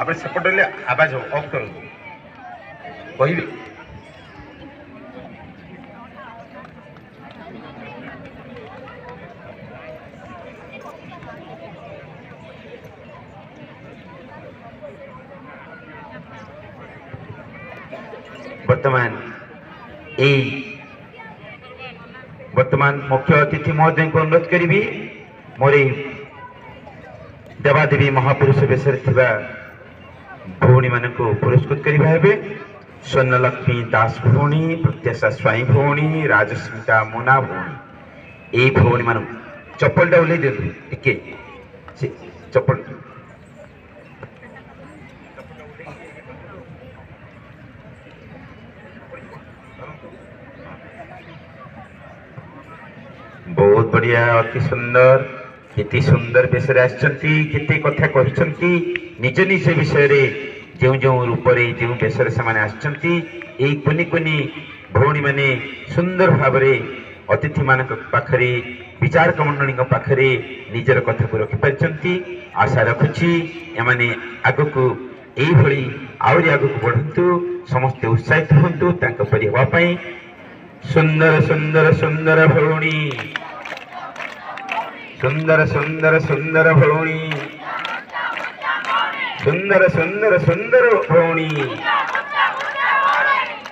आप सेपटे आवाज ऑफ कर कहि वर्तमान मुख्य अतिथि महोदय को अनुरोध करी मोर देवादेवी महापुरुष बेश भौणी मान पुरस्कृत करवा स्वर्णलक्ष्मी दास भौणी, प्रत्याशा स्वाई भौणी, राजस्मिता मोना भौणी यही भौणी मान चप्पलटा ओल्लै दिखाँ टिके चप्पल बहुत बढ़िया अति सुंदर केते सुंदर बेसरे आते कथा कहते निज निज विषय रे जो जो रूप जो बेसरे से कुनि कुनि भौणी माने सुंदर भाव अतिथि मान पाखरे विचारक मंडली पाखरे निजर कथा को रखिपारी आशा रखुची एमाने आग को यही आहरी आग को बढ़ु समस्ते उत्साहित हूँ परी हाँपाई सुंदर सुंदर सुंदर भौणी सुंदर सुंदर सुंदर भौणी सुंदर सुंदर सुंदर भौणी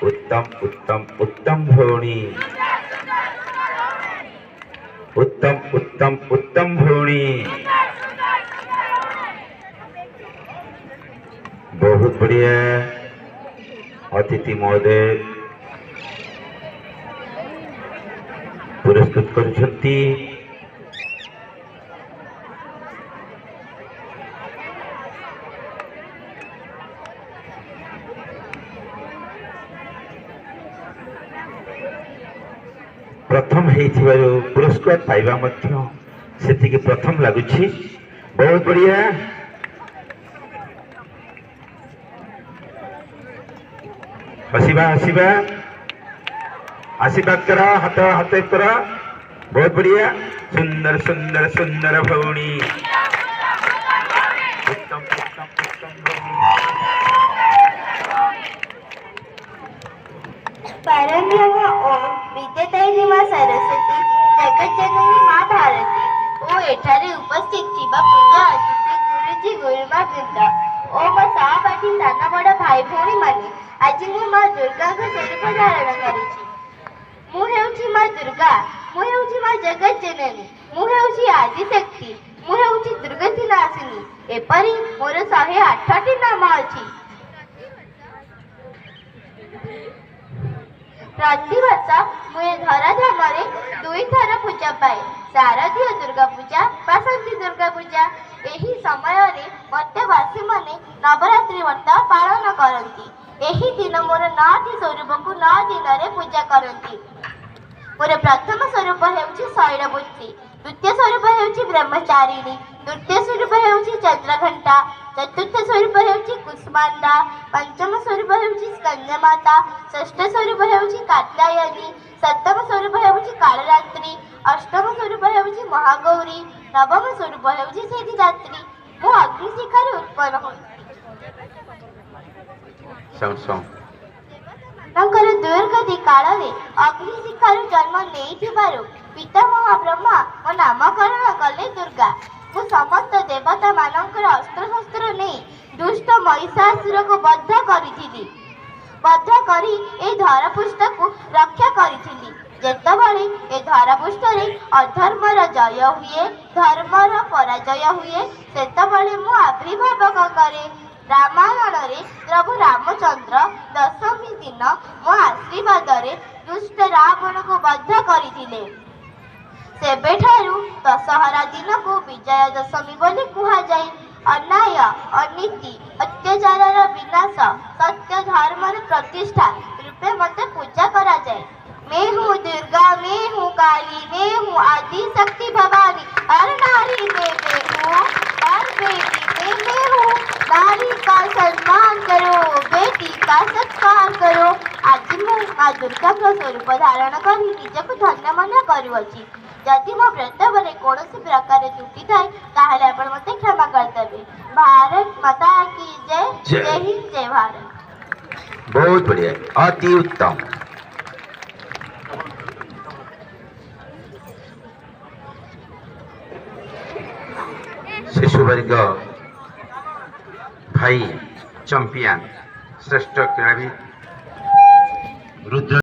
उत्तम उत्तम उत्तम भौणी उत्तम उत्तम उत्तम भौणी बहुत बढ़िया अतिथि महोदय पुरस्कृत करुछंती प्रथम पुरस्कार पाइबा से प्रथम लगुच बहुत बढ़िया हसीबा हसीबा आशीर्वाद करा हाथ हाथ करा बहुत बढ़िया सुंदर सुंदर सुंदर भौणी उत्तम उत्तम उत्तम परमब्रह्म ओम विद्यादायिनी मां सरस्वती जगज्जननी मां भारती ओ एठारे उपस्थित थिबा पूजा अतिथि गुरुजी गुरुमा वृंद ओ मो सहपाठी साना बड़ भाई भौणी माने आज मु मां दुर्गा को स्वरूप धारण करिछि मु हेउछि मां दुर्गा मु हेउछि मां जगज्जननी मु हेउछि आदिशक्ति मु हेउछि दुर्गति नाशिनी एपरि मोर 108टी नाम अछि प्रतिवर्ष मुझे धराधाम दुई थर पूजा पाए शारदीय दुर्गा पूजा बासंती दुर्गा पूजा यही समय मध्यवासी माने नवरात्रि व्रत पालन करती यही दिन मोर 9टी स्वरूप को 9 दिन में पूजा करती मोर प्रथम स्वरूप हेउछि शैलपुत्री द्वितीय स्वरूप हेउछि ब्रह्मचारिणी तृतीय स्वरूप हेउछि चंद्रघंटा चतुर्थ स्वरूप हेउछि कुष्मांडा पंचम स्वरूप हेउछि स्कंदमाता षष्ठ स्वरूप हेउछि कात्यायनी सप्तम स्वरूप हेउछि कालरात्रि अष्टम स्वरूप हेउछि महागौरी नवम स्वरूप हेउछि सिद्धिदात्री मो अग्निशिखारे उत्पन्न होई ତାଙ୍କର ଦୁର୍ଗତି କାଳରେ ଅଗ୍ନିଶିଖାରୁ ଜନ୍ମ ନେଇଥିବାରୁ ପିତାମହ ବ୍ରହ୍ମା ମୋ ନାମକରଣ କଲେ ଦୁର୍ଗା ମୁଁ ସମସ୍ତ ଦେବତା ମାନଙ୍କର ଅସ୍ତ୍ରଶସ୍ତ୍ର ନେଇ ଦୁଷ୍ଟ ମହିଷାସୁରକୁ ବଦ୍ଧ କରିଥିଲି ବଦ୍ଧ କରି ଏ ଧରାପୃଷ୍ଠକୁ ରକ୍ଷା କରିଥିଲି ଯେତେବେଳେ ଏ ଧରାପୃଷ୍ଠରେ ଅଧର୍ମର ଜୟ ହୁଏ ଧର୍ମର ପରାଜୟ ହୁଏ ସେତେବେଳେ ମୁଁ ଆବିର୍ଭାବ କରେ रामायण प्रभु रामचंद्र दशमी दिन मो आशीर्वाद दुष्ट रावण को बद्ध करथिले सेबेठारु दशहरा दिन को विजय दशमी बोली कुहा जाए अन्याय अनीति अत्याचार विनाश सत्य धर्म प्रतिष्ठा रूपे मते पूजा करा जाए मैं हूँ दुर्गा मैं हूँ काली मैं हूँ आदि शक्ति भवानी हर नारी में मैं हूँ हर बेटी में मैं हूँ नारी का सम्मान करो बेटी का सत्कार करो आज मु मां दुर्गा स्वरूप धारण कर निजक धन्य मन करुअछि जदि मो व्रतवरे कौन प्रकार त्रुटि थाए ताहले आपण मते क्षमा करदेबे भारत माता की जय जय। जय हिंद जय भारत। बहुत बढ़िया, अति उत्तम। शिशुवर्ग भाई चंपियन श्रेष्ठ क्रीड़ाविद रुद्र